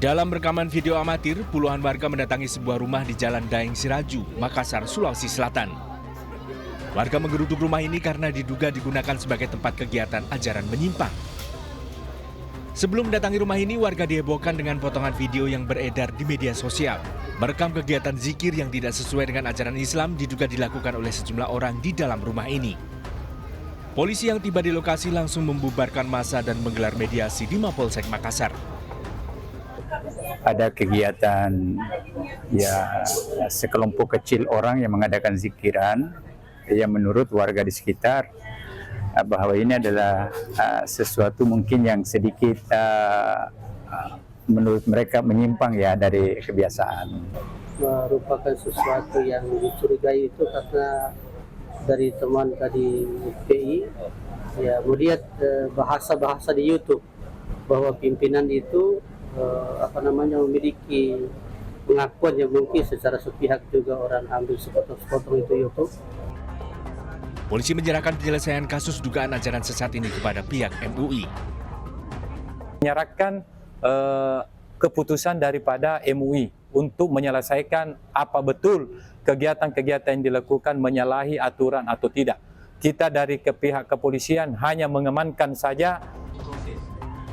Dalam rekaman video amatir, puluhan warga mendatangi sebuah rumah di Jalan Daeng Siraju, Makassar, Sulawesi Selatan. Warga menggeruduk rumah ini karena diduga digunakan sebagai tempat kegiatan ajaran menyimpang. Sebelum mendatangi rumah ini, warga dihebohkan dengan potongan video yang beredar di media sosial. Merekam kegiatan zikir yang tidak sesuai dengan ajaran Islam diduga dilakukan oleh sejumlah orang di dalam rumah ini. Polisi yang tiba di lokasi langsung membubarkan massa dan menggelar mediasi di Mapolsek Makassar. Ada kegiatan sekelompok kecil orang yang mengadakan zikiran yang menurut warga di sekitar bahwa ini adalah sesuatu mungkin yang sedikit menurut mereka menyimpang dari kebiasaan. Merupakan sesuatu yang dicurigai itu karena dari teman tadi PI melihat bahasa-bahasa di YouTube bahwa pimpinan itu memiliki pengakuan yang mungkin secara sepihak juga orang ambil sepotong-sepotong itu YouTube. Polisi menyerahkan penyelesaian kasus dugaan ajaran sesat ini kepada pihak MUI. Menyerahkan keputusan daripada MUI untuk menyelesaikan apa betul kegiatan-kegiatan yang dilakukan menyalahi aturan atau tidak. Kita dari pihak kepolisian hanya mengamankan saja.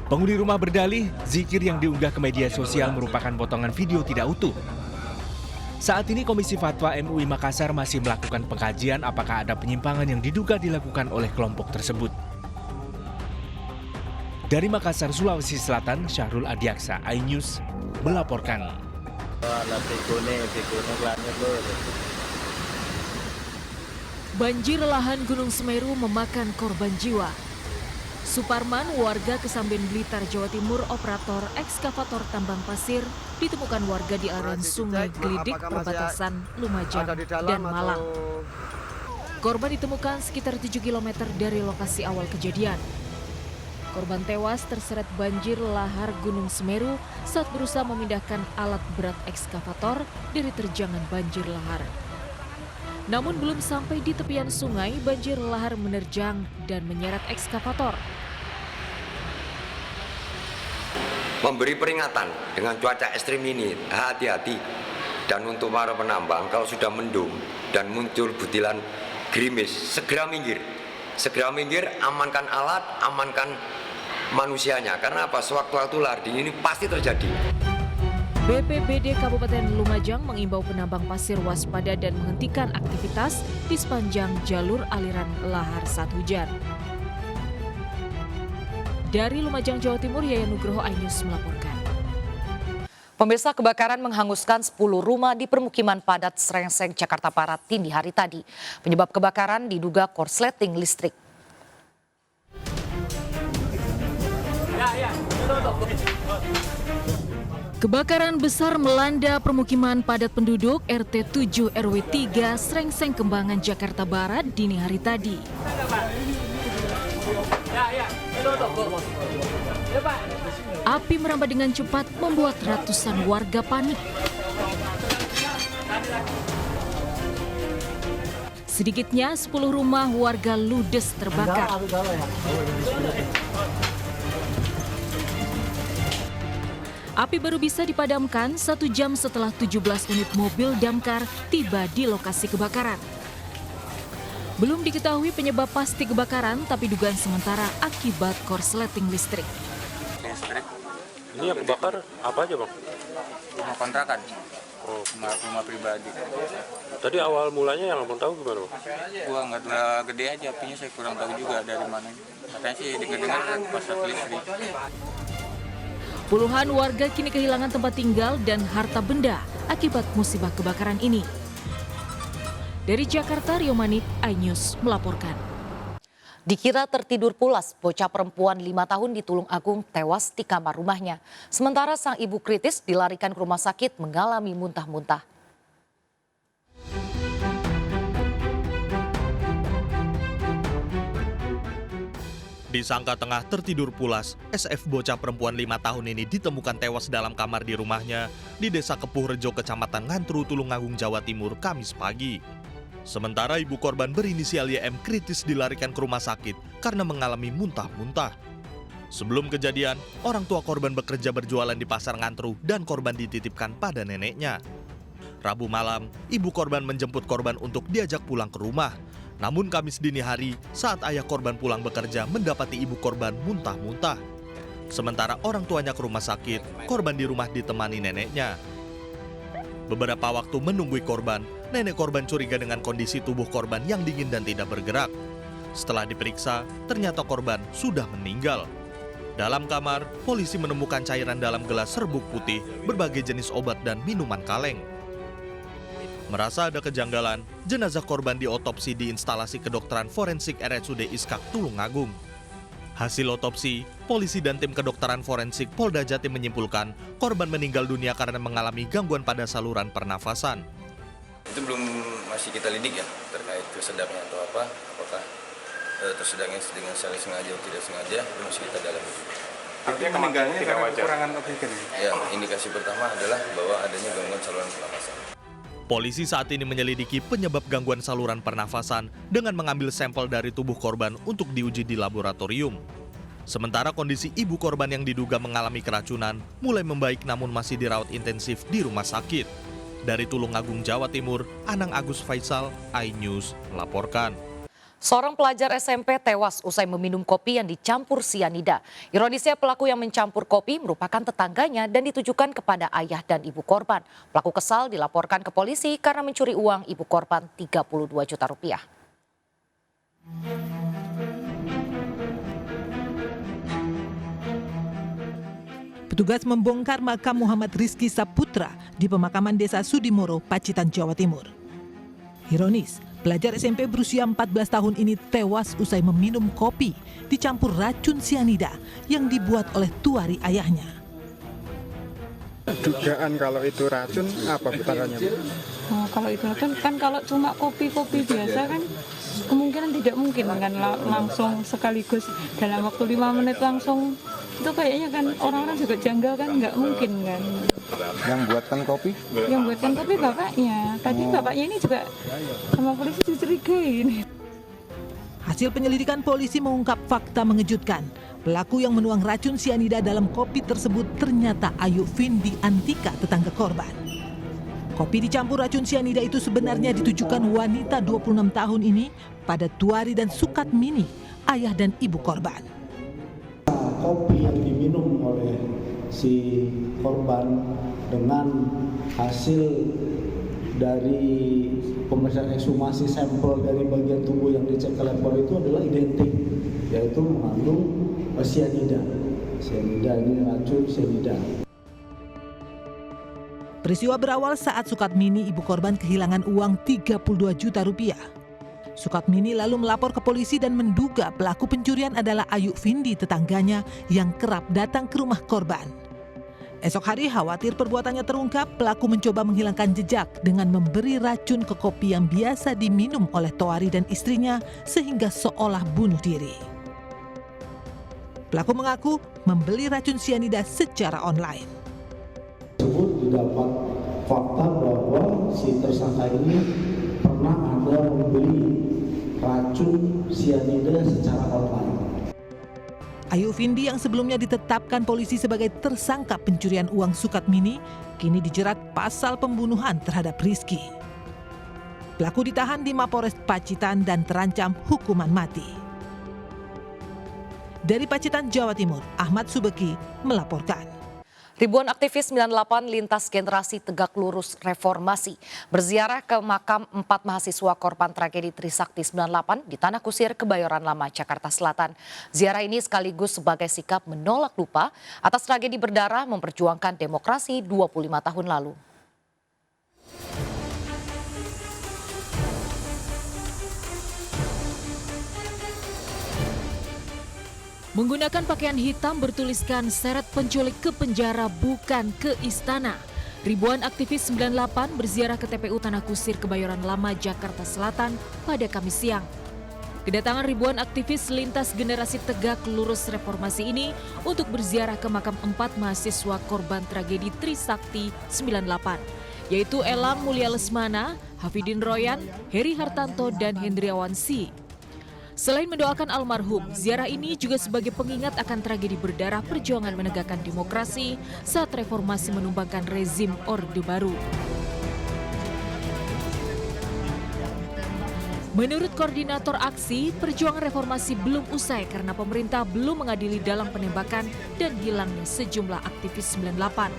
Penghuni rumah berdalih, zikir yang diunggah ke media sosial merupakan potongan video tidak utuh. Saat ini Komisi Fatwa MUI Makassar masih melakukan pengkajian apakah ada penyimpangan yang diduga dilakukan oleh kelompok tersebut. Dari Makassar, Sulawesi Selatan, Syahrul Adiaksa, iNews melaporkan. Banjir lahan Gunung Semeru memakan korban jiwa. Suparman, warga Kesamben Blitar, Jawa Timur, operator ekskavator tambang pasir, ditemukan warga di aliran Sungai Gelidik, perbatasan Lumajang dan Malang. Korban ditemukan sekitar 7 km dari lokasi awal kejadian. Korban tewas terseret banjir lahar Gunung Semeru saat berusaha memindahkan alat berat ekskavator dari terjangan banjir lahar. Namun belum sampai di tepian sungai, banjir lahar menerjang dan menyeret ekskavator. Memberi peringatan dengan cuaca ekstrim ini, hati-hati. Dan untuk para penambang, kalau sudah mendung dan muncul butiran gerimis, segera minggir. Segera minggir, amankan alat, amankan manusianya. Karena apa? Sewaktu-waktu lahar dingin ini pasti terjadi. BPBD Kabupaten Lumajang mengimbau penambang pasir waspada dan menghentikan aktivitas di sepanjang jalur aliran lahar saat hujan. Dari Lumajang, Jawa Timur, Yayan Nugroho, iNews melaporkan. Pemirsa, kebakaran menghanguskan 10 rumah di permukiman padat Srengseng, Jakarta Barat dini hari tadi. Penyebab kebakaran diduga korsleting listrik. Kebakaran besar melanda permukiman padat penduduk RT 7 RW 3 Srengseng Kembangan, Jakarta Barat dini hari tadi. Api merambat dengan cepat membuat ratusan warga panik. Sedikitnya 10 rumah warga ludes terbakar. Api baru bisa dipadamkan 1 jam setelah 17 unit mobil damkar tiba di lokasi kebakaran. Belum diketahui penyebab pasti kebakaran, tapi dugaan sementara akibat korsleting listrik. Ini yang kebakar apa aja, Bang? Rumah kontrakan, rumah pribadi. Tadi awal mulanya yang Abang tahu gimana, Bang? Gua nggak gede aja, apinya saya kurang tahu juga dari mana. Katanya sih dengar-dengar korslet listrik. Puluhan warga kini kehilangan tempat tinggal dan harta benda akibat musibah kebakaran ini. Dari Jakarta, Rio Manik, iNews melaporkan. Dikira tertidur pulas, bocah perempuan 5 tahun di Tulung Agung tewas di kamar rumahnya. Sementara sang ibu kritis dilarikan ke rumah sakit mengalami muntah-muntah. Disangka tengah tertidur pulas, SF bocah perempuan 5 tahun ini ditemukan tewas dalam kamar di rumahnya di Desa Kepuh Rejo, Kecamatan Ngantru, Tulung Agung, Jawa Timur, Kamis pagi. Sementara ibu korban berinisial YM kritis dilarikan ke rumah sakit karena mengalami muntah-muntah. Sebelum kejadian, orang tua korban bekerja berjualan di pasar Ngantru dan korban dititipkan pada neneknya. Rabu malam, ibu korban menjemput korban untuk diajak pulang ke rumah. Namun Kamis dini hari, saat ayah korban pulang bekerja mendapati ibu korban muntah-muntah. Sementara orang tuanya ke rumah sakit, korban di rumah ditemani neneknya. Beberapa waktu menunggui korban, nenek korban curiga dengan kondisi tubuh korban yang dingin dan tidak bergerak. Setelah diperiksa, ternyata korban sudah meninggal. Dalam kamar, polisi menemukan cairan dalam gelas serbuk putih, berbagai jenis obat dan minuman kaleng. Merasa ada kejanggalan, jenazah korban diotopsi di instalasi kedokteran forensik RSUD Iskak Tulungagung. Hasil otopsi, polisi dan tim kedokteran forensik Polda Jatim menyimpulkan korban meninggal dunia karena mengalami gangguan pada saluran pernafasan. Itu masih kita lidik ya, terkait kesedapnya atau apa, apakah tersedangnya dengan sengaja atau tidak sengaja, itu masih kita dalami. Artinya meninggalnya karena kekurangan oksigen. Ya, indikasi pertama adalah bahwa adanya gangguan saluran pernafasan. Polisi saat ini menyelidiki penyebab gangguan saluran pernafasan dengan mengambil sampel dari tubuh korban untuk diuji di laboratorium. Sementara kondisi ibu korban yang diduga mengalami keracunan mulai membaik namun masih dirawat intensif di rumah sakit. Dari Tulungagung, Jawa Timur, Anang Agus Faisal, iNews melaporkan. Seorang pelajar SMP tewas usai meminum kopi yang dicampur sianida. Ironisnya pelaku yang mencampur kopi merupakan tetangganya dan ditujukan kepada ayah dan ibu korban. Pelaku kesal dilaporkan ke polisi karena mencuri uang ibu korban 32 juta rupiah. Petugas membongkar makam Muhammad Rizky Saputra di pemakaman Desa Sudimoro, Pacitan, Jawa Timur. Ironis, pelajar SMP berusia 14 tahun ini tewas usai meminum kopi dicampur racun sianida yang dibuat oleh tuari ayahnya. Dugaan kalau itu racun apa betaranya? Kalau itu racun kan kalau cuma kopi-kopi biasa kan kemungkinan tidak mungkin kan langsung sekaligus dalam waktu 5 menit langsung. Itu kayaknya kan orang-orang juga janggal kan, nggak mungkin kan. Yang buatkan kopi? Yang buatkan kopi bapaknya. Tadi bapaknya ini juga sama polisi dicurigai. Hasil penyelidikan polisi mengungkap fakta mengejutkan. Pelaku yang menuang racun sianida dalam kopi tersebut ternyata Ayu Vindi Antika, tetangga korban. Kopi dicampur racun sianida itu sebenarnya ditujukan wanita 26 tahun ini pada Tuari dan Sukatmini, ayah dan ibu korban. Kopi yang diminum oleh si korban dengan hasil dari pemeriksaan ekshumasi sampel dari bagian tubuh yang dicek ke labor itu adalah identik, yaitu mengandung sianida. Sianida ini racun sianida. Peristiwa berawal saat Sukatmini, ibu korban, kehilangan uang 32 juta rupiah. Sukatmini lalu melapor ke polisi dan menduga pelaku pencurian adalah Ayu Vindi, tetangganya yang kerap datang ke rumah korban. Esok hari khawatir perbuatannya terungkap, pelaku mencoba menghilangkan jejak dengan memberi racun ke kopi yang biasa diminum oleh Toari dan istrinya sehingga seolah bunuh diri. Pelaku mengaku membeli racun sianida secara online. Didapat fakta bahwa si tersangka ini pernah ada membeli racun sianida secara online. Ayu Vindi yang sebelumnya ditetapkan polisi sebagai tersangka pencurian uang Sukatmini kini dijerat pasal pembunuhan terhadap Rizky. Pelaku ditahan di Mapores Pacitan dan terancam hukuman mati. Dari Pacitan, Jawa Timur, Ahmad Subeki melaporkan. Ribuan aktivis 98 lintas generasi Tegak Lurus Reformasi berziarah ke makam 4 mahasiswa korban tragedi Trisakti 98 di Tanah Kusir, Kebayoran Lama, Jakarta Selatan. Ziarah ini sekaligus sebagai sikap menolak lupa atas tragedi berdarah memperjuangkan demokrasi 25 tahun lalu. Menggunakan pakaian hitam bertuliskan seret penculik ke penjara bukan ke istana. Ribuan aktivis 98 berziarah ke TPU Tanah Kusir, Kebayoran Lama, Jakarta Selatan pada Kamis siang. Kedatangan ribuan aktivis lintas generasi Tegak Lurus Reformasi ini untuk berziarah ke makam 4 mahasiswa korban tragedi Trisakti 98, yaitu Elang Mulia Lesmana, Hafidin Royan, Heri Hartanto, dan Hendriawan Si. Selain mendoakan almarhum, ziarah ini juga sebagai pengingat akan tragedi berdarah perjuangan menegakkan demokrasi saat reformasi menumbangkan rezim Orde Baru. Menurut koordinator aksi, perjuangan reformasi belum usai karena pemerintah belum mengadili dalang penembakan dan hilangnya sejumlah aktivis 98.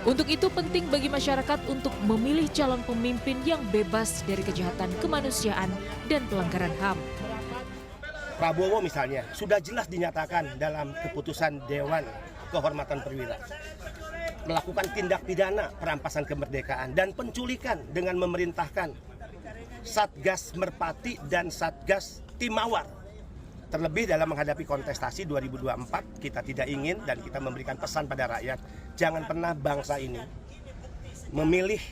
Untuk itu penting bagi masyarakat untuk memilih calon pemimpin yang bebas dari kejahatan kemanusiaan dan pelanggaran HAM. Prabowo misalnya sudah jelas dinyatakan dalam keputusan Dewan Kehormatan Perwira melakukan tindak pidana perampasan kemerdekaan dan penculikan dengan memerintahkan Satgas Merpati dan Satgas Timawar. Terlebih dalam menghadapi kontestasi 2024, kita tidak ingin dan kita memberikan pesan pada rakyat, jangan pernah bangsa ini memilih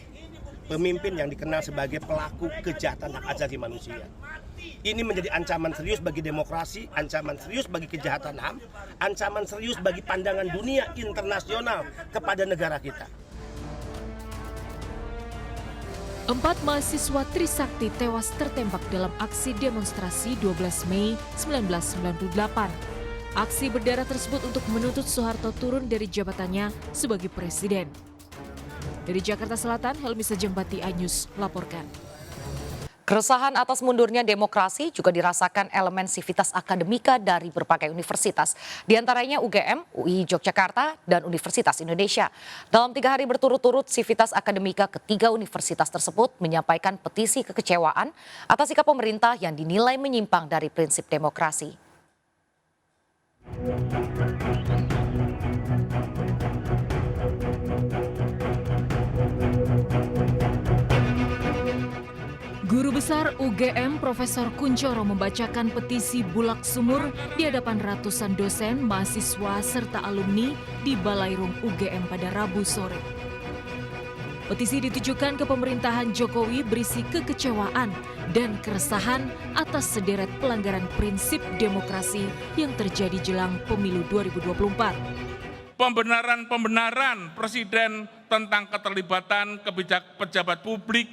pemimpin yang dikenal sebagai pelaku kejahatan hak asasi manusia. Ini menjadi ancaman serius bagi demokrasi, ancaman serius bagi kejahatan HAM, ancaman serius bagi pandangan dunia internasional kepada negara kita. 4 mahasiswa Trisakti tewas tertembak dalam aksi demonstrasi 12 Mei 1998. Aksi berdarah tersebut untuk menuntut Soeharto turun dari jabatannya sebagai presiden. Dari Jakarta Selatan, Helmi Sajengbati, iNews melaporkan. Keresahan atas mundurnya demokrasi juga dirasakan elemen sivitas akademika dari berbagai universitas, di antaranya UGM, UI Yogyakarta, dan Universitas Indonesia. Dalam 3 hari berturut-turut, sivitas akademika ketiga universitas tersebut menyampaikan petisi kekecewaan atas sikap pemerintah yang dinilai menyimpang dari prinsip demokrasi. Guru Besar UGM Profesor Kuncoro membacakan petisi Bulak Sumur di hadapan ratusan dosen, mahasiswa, serta alumni di Balairung UGM pada Rabu sore. Petisi ditujukan ke pemerintahan Jokowi berisi kekecewaan dan keresahan atas sederet pelanggaran prinsip demokrasi yang terjadi jelang pemilu 2024. Pembenaran Presiden tentang keterlibatan pejabat publik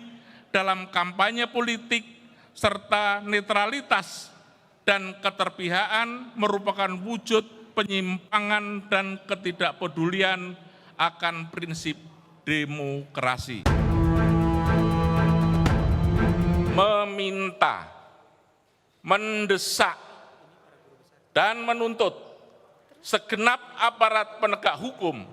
dalam kampanye politik serta netralitas dan keterpihakan merupakan wujud penyimpangan dan ketidakpedulian akan prinsip demokrasi. Meminta, mendesak, dan menuntut segenap aparat penegak hukum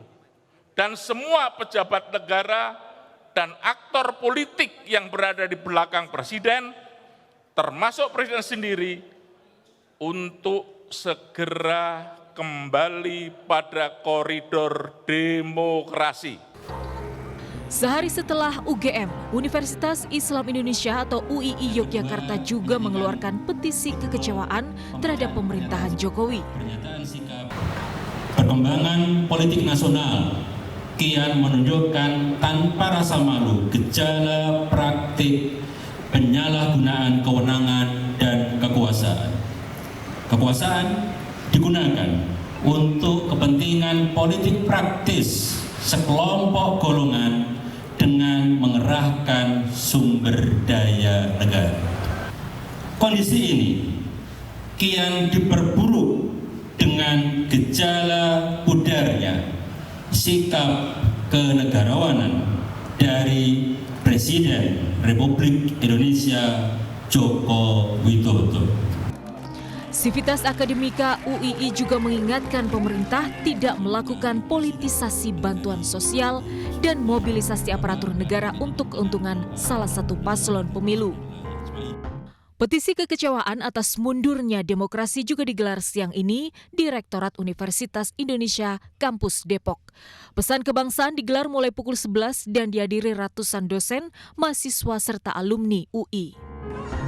dan semua pejabat negara dan aktor politik yang berada di belakang presiden, termasuk presiden sendiri, untuk segera kembali pada koridor demokrasi. Sehari setelah UGM, Universitas Islam Indonesia atau UII Yogyakarta juga mengeluarkan petisi kekecewaan terhadap pemerintahan Jokowi. Perkembangan politik nasional kian menunjukkan tanpa rasa malu gejala praktik penyalahgunaan kewenangan dan kekuasaan. Kekuasaan digunakan untuk kepentingan politik praktis sekelompok golongan dengan mengerahkan sumber daya negara. Kondisi ini kian diperburuk dengan gejala pudarnya sikap kenegarawanan dari Presiden Republik Indonesia Joko Widodo. Sivitas Akademika UII juga mengingatkan pemerintah tidak melakukan politisasi bantuan sosial dan mobilisasi aparatur negara untuk keuntungan salah satu paslon pemilu. Petisi kekecewaan atas mundurnya demokrasi juga digelar siang ini di Rektorat Universitas Indonesia Kampus Depok. Pesan kebangsaan digelar mulai pukul 11 dan dihadiri ratusan dosen, mahasiswa serta alumni UI.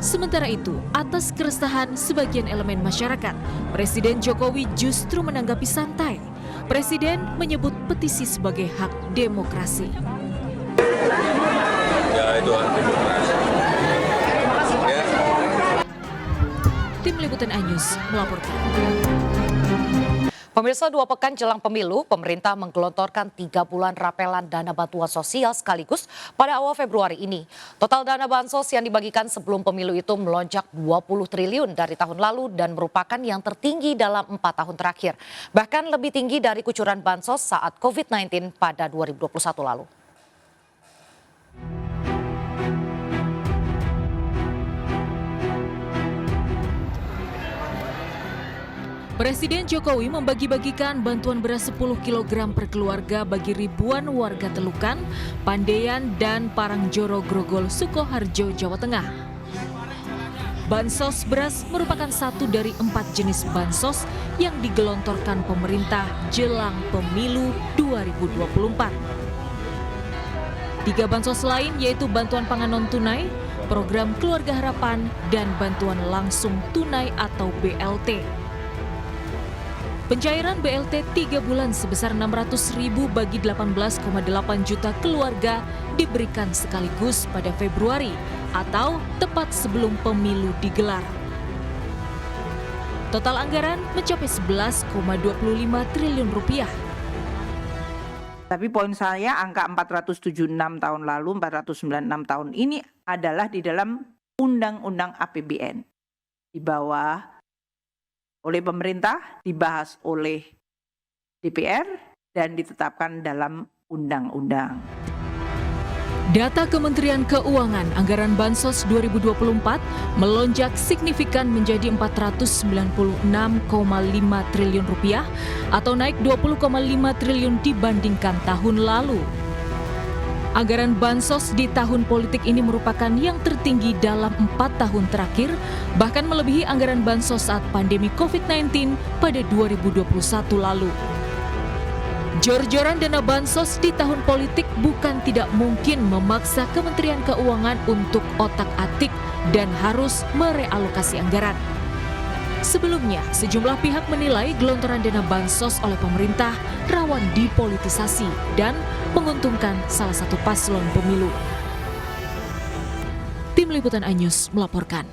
Sementara itu, atas keresahan sebagian elemen masyarakat, Presiden Jokowi justru menanggapi santai. Presiden menyebut petisi sebagai hak demokrasi. Ya, itu hak demokrasi. Tim Liputan iNews melaporkan. Pemirsa, 2 pekan jelang pemilu, pemerintah menggelontorkan 3 bulan rapelan dana bantuan sosial sekaligus pada awal Februari ini. Total dana bansos yang dibagikan sebelum pemilu itu melonjak 20 triliun dari tahun lalu dan merupakan yang tertinggi dalam 4 tahun terakhir. Bahkan lebih tinggi dari kucuran bansos saat COVID-19 pada 2021 lalu. Presiden Jokowi membagi-bagikan bantuan beras 10 kg per keluarga bagi ribuan warga Telukan, Pandean, dan Parangjoro Grogol, Sukoharjo, Jawa Tengah. Bansos beras merupakan satu dari 4 jenis bansos yang digelontorkan pemerintah jelang pemilu 2024. 3 bansos lain yaitu bantuan pangan non-tunai, program Keluarga Harapan, dan bantuan langsung tunai atau BLT. Pencairan BLT 3 bulan sebesar 600.000 bagi 18,8 juta keluarga diberikan sekaligus pada Februari atau tepat sebelum pemilu digelar. Total anggaran mencapai 11,25 triliun rupiah. Tapi poin saya angka 476 tahun lalu, 496 tahun ini adalah di dalam Undang-Undang APBN. Di bawah oleh pemerintah, dibahas oleh DPR, dan ditetapkan dalam undang-undang. Data Kementerian Keuangan, anggaran Bansos 2024 melonjak signifikan menjadi 496,5 triliun rupiah atau naik 20,5 triliun dibandingkan tahun lalu. Anggaran Bansos di tahun politik ini merupakan yang tertinggi dalam 4 tahun terakhir, bahkan melebihi anggaran Bansos saat pandemi COVID-19 pada 2021 lalu. Jor-joran dana Bansos di tahun politik bukan tidak mungkin memaksa Kementerian Keuangan untuk otak-atik dan harus merealokasi anggaran. Sebelumnya, sejumlah pihak menilai gelontoran dana Bansos oleh pemerintah rawan dipolitisasi dan menguntungkan salah satu paslon pemilu. Tim Liputan iNews melaporkan.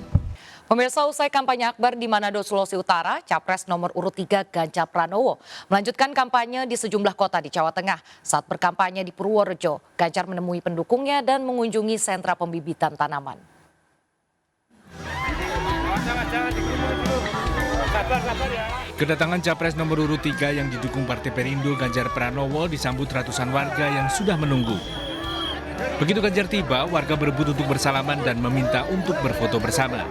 Pemirsa, usai kampanye akbar di Manado, Sulawesi Utara, Capres nomor urut 3 Ganjar Pranowo melanjutkan kampanye di sejumlah kota di Jawa Tengah. Saat berkampanye di Purworejo, Ganjar menemui pendukungnya dan mengunjungi sentra pembibitan tanaman. Kedatangan Capres nomor urut 3 yang didukung Partai Perindo Ganjar Pranowo disambut ratusan warga yang sudah menunggu. Begitu Ganjar tiba, warga berebut untuk bersalaman dan meminta untuk berfoto bersama.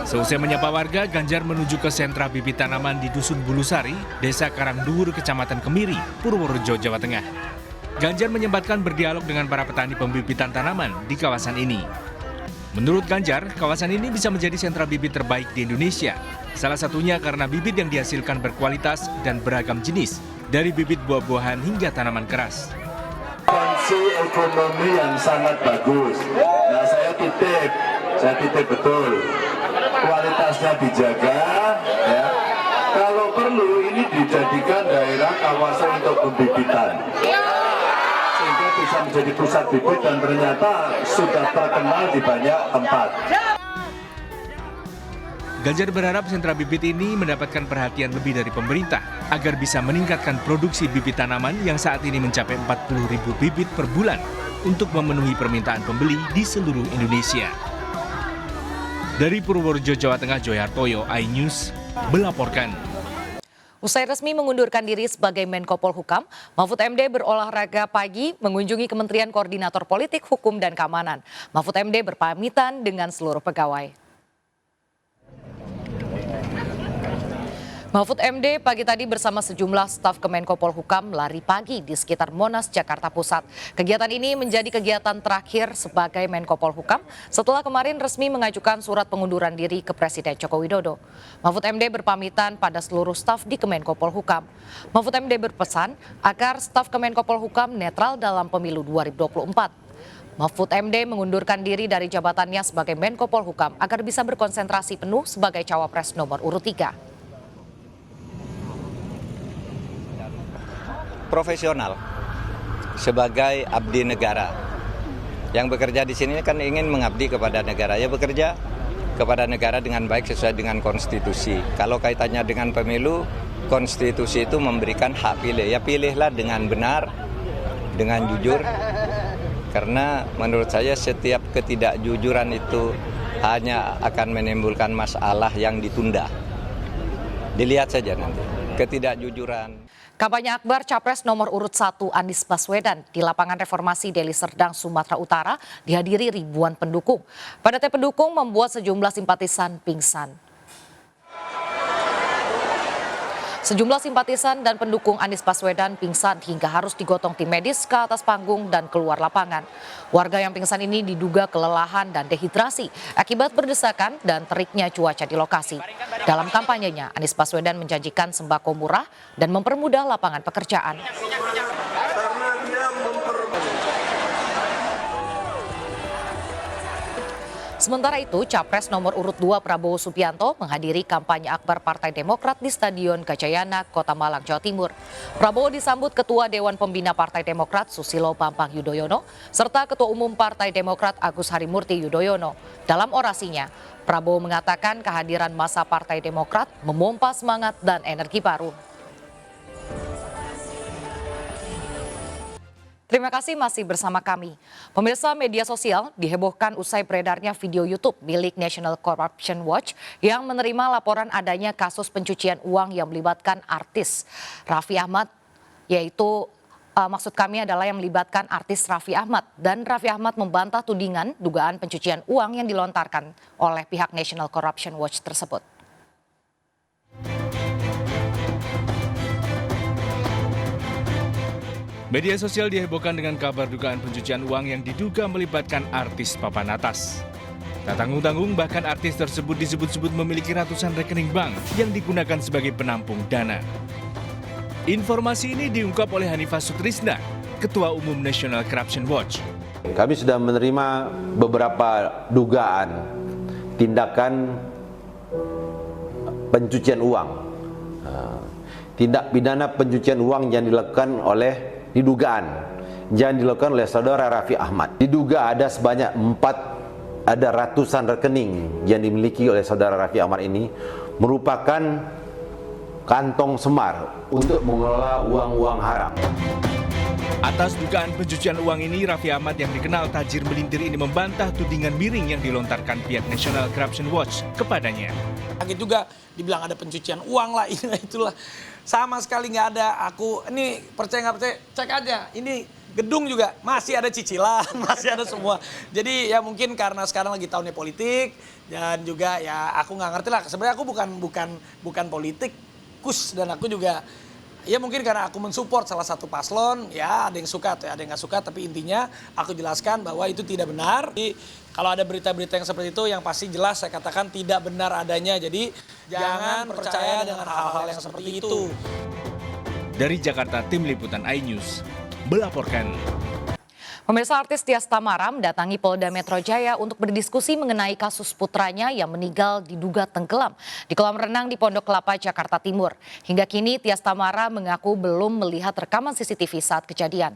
Seusai menyapa warga, Ganjar menuju ke sentra bibit tanaman di Dusun Bulusari, Desa Karangduwur, Kecamatan Kemiri, Purworejo, Jawa Tengah. Ganjar menyempatkan berdialog dengan para petani pembibitan tanaman di kawasan ini. Menurut Ganjar, kawasan ini bisa menjadi sentra bibit terbaik di Indonesia. Salah satunya karena bibit yang dihasilkan berkualitas dan beragam jenis, dari bibit buah-buahan hingga tanaman keras. Kondisi ekonomi yang sangat bagus. Nah, saya titip betul. Kualitasnya dijaga, ya. Kalau perlu ini dijadikan daerah kawasan untuk pembibitan. Sehingga bisa menjadi pusat bibit dan ternyata sudah terkenal di banyak tempat. Ganjar berharap sentra bibit ini mendapatkan perhatian lebih dari pemerintah agar bisa meningkatkan produksi bibit tanaman yang saat ini mencapai 40.000 bibit per bulan untuk memenuhi permintaan pembeli di seluruh Indonesia. Dari Purworejo, Jawa Tengah, Joyartoyo, iNews melaporkan. Usai resmi mengundurkan diri sebagai Menko Polhukam, Mahfud MD berolahraga pagi mengunjungi Kementerian Koordinator Politik, Hukum, dan Keamanan. Mahfud MD berpamitan dengan seluruh pegawai. Mahfud MD pagi tadi bersama sejumlah staf Kemenko Polhukam lari pagi di sekitar Monas, Jakarta Pusat. Kegiatan ini menjadi kegiatan terakhir sebagai Menko Polhukam setelah kemarin resmi mengajukan surat pengunduran diri ke Presiden Joko Widodo. Mahfud MD berpamitan pada seluruh staf di Kemenko Polhukam. Mahfud MD berpesan agar staf Kemenko Polhukam netral dalam pemilu 2024. Mahfud MD mengundurkan diri dari jabatannya sebagai Menko Polhukam agar bisa berkonsentrasi penuh sebagai cawapres nomor urut 3. Profesional sebagai abdi negara yang bekerja di sini kan ingin mengabdi kepada negara, ya bekerja kepada negara dengan baik sesuai dengan konstitusi. Kalau kaitannya dengan pemilu, konstitusi itu memberikan hak pilih. Ya pilihlah dengan benar, dengan jujur. Karena menurut saya setiap ketidakjujuran itu hanya akan menimbulkan masalah yang ditunda. Dilihat saja nanti, ketidakjujuran. Kampanye akbar Capres nomor urut 1 Anies Baswedan di lapangan Reformasi Deli Serdang, Sumatera Utara dihadiri ribuan pendukung. Padatnya pendukung membuat sejumlah simpatisan pingsan. Sejumlah simpatisan dan pendukung Anies Baswedan pingsan hingga harus digotong tim medis ke atas panggung dan keluar lapangan. Warga yang pingsan ini diduga kelelahan dan dehidrasi akibat berdesakan dan teriknya cuaca di lokasi. Dalam kampanyenya, Anies Baswedan menjanjikan sembako murah dan mempermudah lapangan pekerjaan. Sementara itu, Capres nomor urut 2 Prabowo Subianto menghadiri kampanye akbar Partai Demokrat di Stadion Gajayana, Kota Malang, Jawa Timur. Prabowo disambut Ketua Dewan Pembina Partai Demokrat Susilo Bambang Yudhoyono serta Ketua Umum Partai Demokrat Agus Harimurti Yudhoyono. Dalam orasinya, Prabowo mengatakan kehadiran massa Partai Demokrat memompa semangat dan energi baru. Terima kasih masih bersama kami. Pemirsa, media sosial dihebohkan usai beredarnya video YouTube milik National Corruption Watch yang menerima laporan adanya kasus pencucian uang yang melibatkan artis Raffi Ahmad, yaitu maksud kami adalah yang melibatkan artis Raffi Ahmad, dan Raffi Ahmad membantah tudingan dugaan pencucian uang yang dilontarkan oleh pihak National Corruption Watch tersebut. Media sosial dihebohkan dengan kabar dugaan pencucian uang yang diduga melibatkan artis papan atas. Tak tanggung-tanggung, bahkan artis tersebut disebut-sebut memiliki ratusan rekening bank yang digunakan sebagai penampung dana. Informasi ini diungkap oleh Hanifah Sutrisna, Ketua Umum National Corruption Watch. Kami sudah menerima beberapa dugaan tindakan pencucian uang. Tindak pidana pencucian uang yang dilakukan oleh dilakukan oleh saudara Raffi Ahmad. Diduga ada sebanyak ada ratusan rekening yang dimiliki oleh saudara Raffi Ahmad ini merupakan kantong semar untuk mengelola uang-uang haram. Atas dugaan pencucian uang ini, Raffi Ahmad yang dikenal tajir melintir ini membantah tudingan miring yang dilontarkan pihak National Corruption Watch kepadanya. Kaget juga dibilang ada pencucian uang lah, itulah. Sama sekali nggak ada. Aku ini percaya nggak percaya, cek aja. Ini gedung juga masih ada cicilan, masih ada semua. Jadi ya mungkin karena sekarang lagi tahunnya politik dan juga ya aku nggak ngerti lah. Sebenarnya aku bukan politikus dan aku juga ya mungkin karena aku mensupport salah satu paslon, ya ada yang suka atau ada yang nggak suka, tapi intinya aku jelaskan bahwa itu tidak benar. Jadi kalau ada berita-berita yang seperti itu yang pasti jelas saya katakan tidak benar adanya. Jadi jangan percaya dengan hal-hal yang seperti itu. Dari Jakarta, Tim Liputan iNews melaporkan. Pemirsa, artis Tias Tamara mendatangi Polda Metro Jaya untuk berdiskusi mengenai kasus putranya yang meninggal diduga tenggelam di kolam renang di Pondok Kelapa, Jakarta Timur. Hingga kini Tias Tamara mengaku belum melihat rekaman CCTV saat kejadian.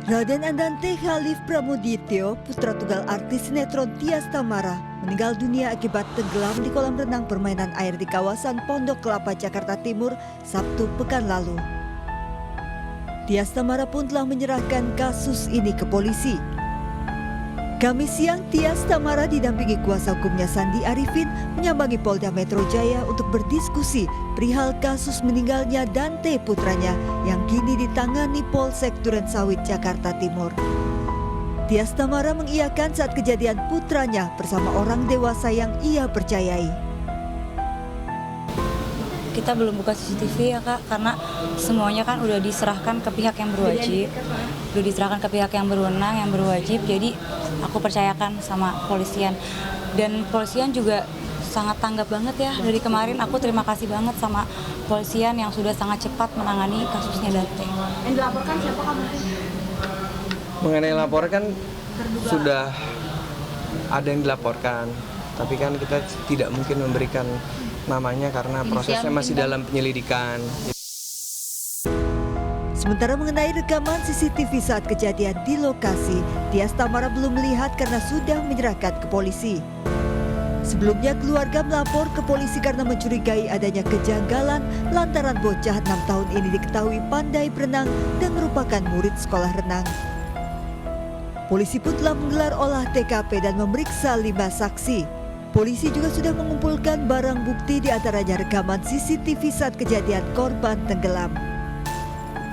Raden Andante Khalif Pramudityo, putra tunggal artis sinetron Tias Tamara, meninggal dunia akibat tenggelam di kolam renang permainan air di kawasan Pondok Kelapa, Jakarta Timur, Sabtu pekan lalu. Tias Tamara pun telah menyerahkan kasus ini ke polisi. Kamis siang, Tias Tamara didampingi kuasa hukumnya Sandi Arifin menyambangi Polda Metro Jaya untuk berdiskusi perihal kasus meninggalnya Dante putranya yang kini ditangani Polsek Durensawit, Jakarta Timur. Tias Tamara mengiyakan saat kejadian putranya bersama orang dewasa yang ia percayai. Kita belum buka CCTV ya Kak, karena semuanya kan udah diserahkan ke pihak yang berwajib, udah diserahkan ke pihak yang berwenang, yang berwajib, jadi aku percayakan sama polisian. Dan polisian juga sangat tanggap banget ya, dari kemarin aku terima kasih banget sama polisian yang sudah sangat cepat menangani kasusnya Dante. Yang dilaporkan siapa kamu? Mengenai laporan sudah ada yang dilaporkan, tapi kan kita tidak mungkin memberikan namanya karena prosesnya masih dalam penyelidikan. Sementara mengenai rekaman CCTV saat kejadian di lokasi, Tias Tamara belum melihat karena sudah menyerahkan ke polisi. Sebelumnya keluarga melapor ke polisi karena mencurigai adanya kejanggalan lantaran bocah 6 tahun ini diketahui pandai berenang dan merupakan murid sekolah renang. Polisi pun telah menggelar olah TKP dan memeriksa 5 saksi. Polisi juga sudah mengumpulkan barang bukti di antaranya rekaman CCTV saat kejadian korban tenggelam.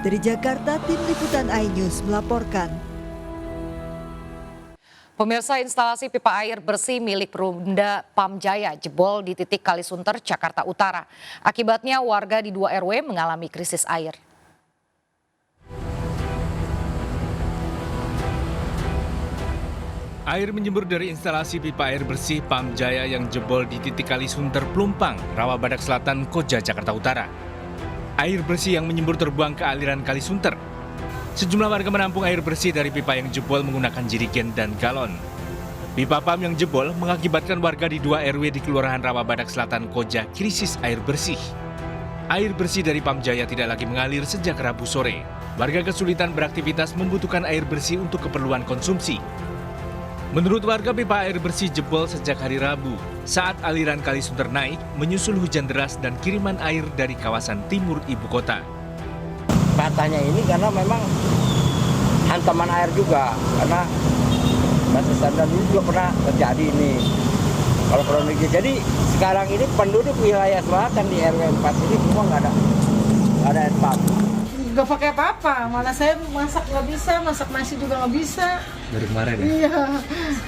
Dari Jakarta, tim liputan iNews melaporkan. Pemirsa, instalasi pipa air bersih milik Perumda Pamjaya jebol di titik Kalisunter, Jakarta Utara. Akibatnya warga di 2 RW mengalami krisis air. Air menyembur dari instalasi pipa air bersih Pamjaya yang jebol di titik Kalisunter, Plumpang, Rawabadak Selatan, Koja, Jakarta Utara. Air bersih yang menyembur terbuang ke aliran Kalisunter. Sejumlah warga menampung air bersih dari pipa yang jebol menggunakan jerigen dan galon. Pipa PAM yang jebol mengakibatkan warga di 2 RW di Kelurahan Rawabadak Selatan, Koja krisis air bersih. Air bersih dari Pamjaya tidak lagi mengalir sejak Rabu sore. Warga kesulitan beraktivitas membutuhkan air bersih untuk keperluan konsumsi. Menurut warga, pipa air bersih jebol sejak hari Rabu saat aliran Kalisunter naik menyusul hujan deras dan kiriman air dari kawasan timur ibu kota. Katanya ini karena memang hantaman air juga, karena batasan dan ini juga pernah terjadi ini. Kalau kronologi, jadi sekarang ini penduduk wilayah selatan di RW 4 ini semua nggak ada air pump. Nggak pakai apa-apa, malah saya masak nggak bisa, masak nasi juga nggak bisa. Dari kemarin ya? Iya,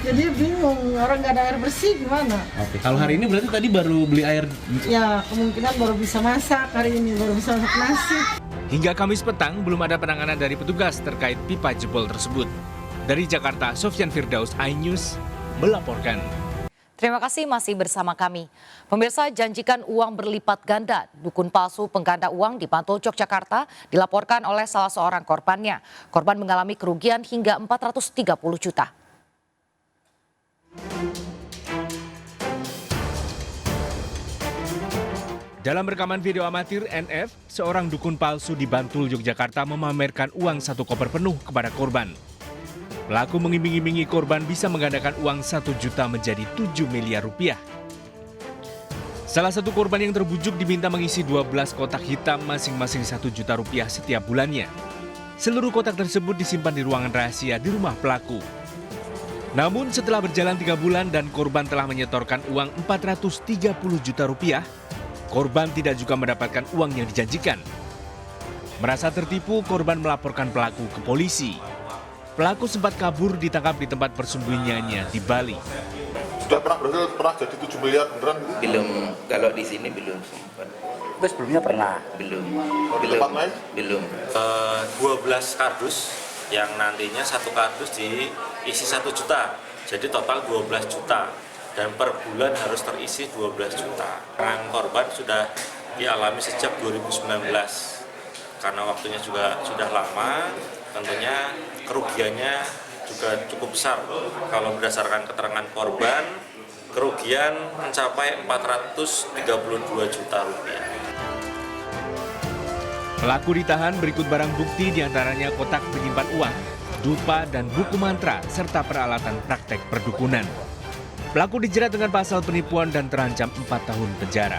jadi bingung, orang nggak ada air bersih gimana? Oke, kalau hari ini berarti tadi baru beli air? Ya, kemungkinan baru bisa masak, hari ini baru bisa masak nasi. Hingga Kamis petang, belum ada penanganan dari petugas terkait pipa jebol tersebut. Dari Jakarta, Sofyan Firdaus, iNews, melaporkan. Terima kasih masih bersama kami. Pemirsa, janjikan uang berlipat ganda. Dukun palsu pengganda uang di Bantul, Yogyakarta dilaporkan oleh salah seorang korbannya. Korban mengalami kerugian hingga 430 juta. Dalam rekaman video amatir NF, seorang dukun palsu di Bantul, Yogyakarta memamerkan uang 1 koper penuh kepada korban. Pelaku mengiming-imingi korban bisa menggandakan uang 1 juta menjadi 7 miliar rupiah. Salah satu korban yang terbujuk diminta mengisi 12 kotak hitam masing-masing 1 juta rupiah setiap bulannya. Seluruh kotak tersebut disimpan di ruangan rahasia di rumah pelaku. Namun setelah berjalan 3 bulan dan korban telah menyetorkan uang 430 juta rupiah, korban tidak juga mendapatkan uang yang dijanjikan. Merasa tertipu, korban melaporkan pelaku ke polisi. Pelaku sempat kabur ditangkap di tempat persembunyiannya di Bali. Sudah pernah jadi 7 miliar beneran? Belum, kalau di sini belum sempat. Terus sebelumnya pernah? Belum. Di tempat lain? Belum. 12 kardus yang nantinya satu kardus diisi 1 juta. Jadi total 12 juta. Dan per bulan harus terisi 12 juta. Peran korban sudah dialami sejak 2019. Karena waktunya juga sudah lama, tentunya kerugiannya juga cukup besar. Kalau berdasarkan keterangan korban, kerugian mencapai 432 juta rupiah. Pelaku ditahan berikut barang bukti diantaranya kotak penyimpan uang, dupa dan buku mantra, serta peralatan praktek perdukunan. Pelaku dijerat dengan pasal penipuan dan terancam 4 tahun penjara.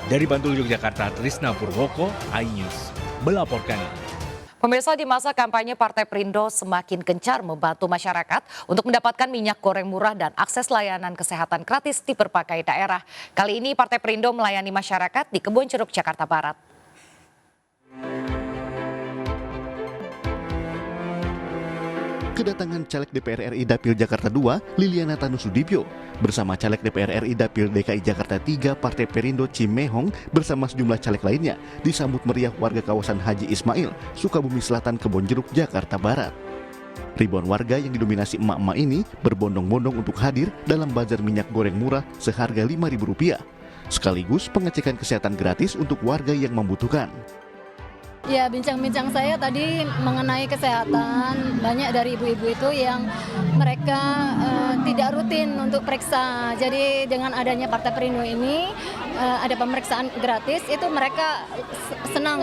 Dari Bantul, Yogyakarta, Trisna Purwoko, iNews, melaporkan. Pemirsa, di masa kampanye Partai Perindo semakin gencar membantu masyarakat untuk mendapatkan minyak goreng murah dan akses layanan kesehatan gratis di berbagai daerah. Kali ini Partai Perindo melayani masyarakat di Kebonjeruk, Jakarta Barat. Kedatangan Caleg DPR RI Dapil Jakarta II, Liliana Tanu Sudibyo, bersama Caleg DPR RI Dapil DKI Jakarta III Partai Perindo Cimehong bersama sejumlah caleg lainnya disambut meriah warga kawasan Haji Ismail, Sukabumi Selatan, Kebonjeruk, Jakarta Barat. Ribuan warga yang didominasi emak-emak ini berbondong-bondong untuk hadir dalam bazar minyak goreng murah seharga Rp5.000, sekaligus pengecekan kesehatan gratis untuk warga yang membutuhkan. Ya, bincang-bincang saya tadi mengenai kesehatan, banyak dari ibu-ibu itu yang mereka tidak rutin untuk periksa. Jadi dengan adanya Partai Perindo ini ada pemeriksaan gratis, itu mereka senang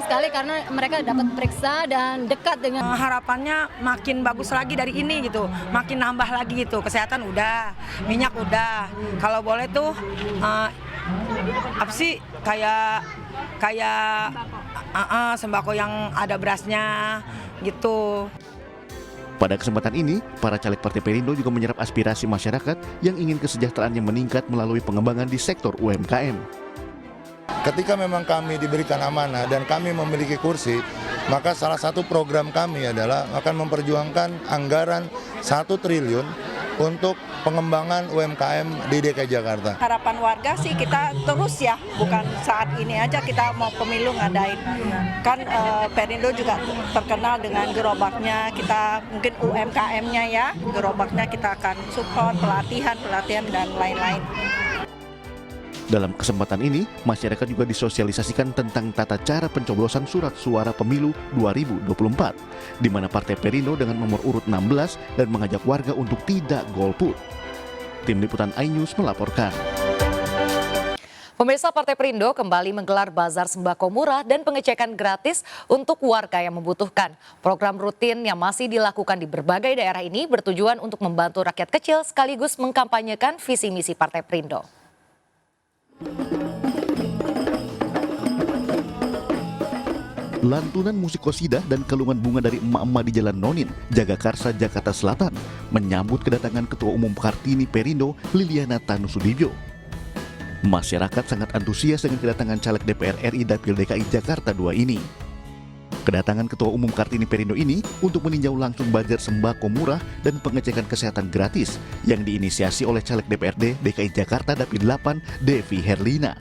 sekali karena mereka dapat periksa dan dekat dengan. Harapannya makin bagus lagi dari ini gitu, makin nambah lagi gitu. Kesehatan udah, minyak udah. Kalau boleh tuh apa sih kayak sembako yang ada berasnya gitu. Pada kesempatan ini, para caleg Partai Perindo juga menyerap aspirasi masyarakat yang ingin kesejahteraannya meningkat melalui pengembangan di sektor UMKM. Ketika memang kami diberikan amanah dan kami memiliki kursi, maka salah satu program kami adalah akan memperjuangkan anggaran 1 triliun untuk pengembangan UMKM di DKI Jakarta. Harapan warga sih kita terus ya, bukan saat ini aja kita mau pemilu ngadain. Kan Perindo juga terkenal dengan gerobaknya, kita mungkin UMKM-nya ya, gerobaknya kita akan support pelatihan dan lain-lain. Dalam kesempatan ini, masyarakat juga disosialisasikan tentang tata cara pencoblosan surat suara pemilu 2024, di mana Partai Perindo dengan nomor urut 16 dan mengajak warga untuk tidak golput. Tim Liputan iNews melaporkan. Pemirsa, Partai Perindo kembali menggelar bazar sembako murah dan pengecekan gratis untuk warga yang membutuhkan. Program rutin yang masih dilakukan di berbagai daerah ini bertujuan untuk membantu rakyat kecil sekaligus mengkampanyekan visi misi Partai Perindo. Lantunan musik qosidah dan kalungan bunga dari emak-emak di Jalan Nonin, Jagakarsa, Jakarta Selatan menyambut kedatangan Ketua Umum Kartini Perindo, Liliana Tanu-Sudibyo. Masyarakat sangat antusias dengan kedatangan caleg DPR RI Dapil DKI Jakarta 2 ini. Kedatangan Ketua Umum Kartini Perindo ini untuk meninjau langsung bazar sembako murah dan pengecekan kesehatan gratis yang diinisiasi oleh caleg DPRD DKI Jakarta Dapil 8 Devi Herlina.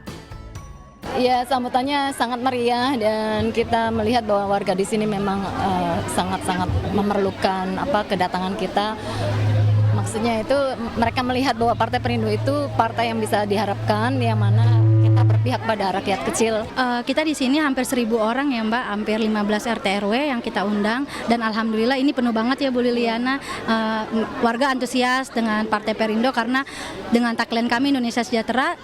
Ya, sambutannya sangat meriah dan kita melihat bahwa warga di sini memang sangat-sangat memerlukan kedatangan kita. Maksudnya itu mereka melihat bahwa Partai Perindo itu partai yang bisa diharapkan, yang mana kita berpihak pada rakyat kecil. Kita di sini hampir 1.000 orang ya Mbak, hampir 15 RT RW yang kita undang, dan alhamdulillah ini penuh banget ya Bu Liliana. Warga antusias dengan Partai Perindo karena dengan tagline kami Indonesia Sejahtera.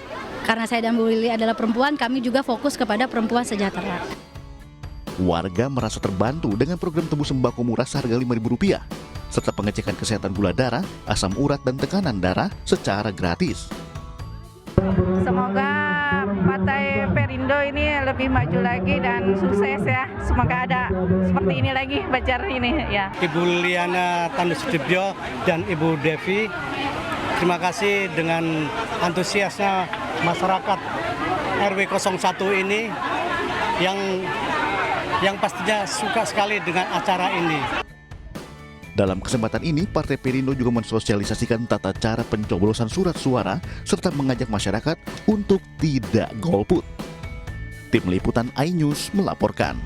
Karena saya dan Bu Lili adalah perempuan, kami juga fokus kepada perempuan sejahtera. Warga merasa terbantu dengan program tebus sembako murah seharga Rp5.000, serta pengecekan kesehatan gula darah, asam urat, dan tekanan darah secara gratis. Semoga Partai Perindo ini lebih maju lagi dan sukses ya. Semoga ada seperti ini lagi bazar ini ya. Ibu Liliana Tanu-Sudibyo dan Ibu Devi, terima kasih dengan antusiasnya masyarakat RW 01 ini yang pastinya suka sekali dengan acara ini. Dalam kesempatan ini, Partai Perindo juga mensosialisasikan tata cara pencoblosan surat suara serta mengajak masyarakat untuk tidak golput. Tim Liputan iNews melaporkan.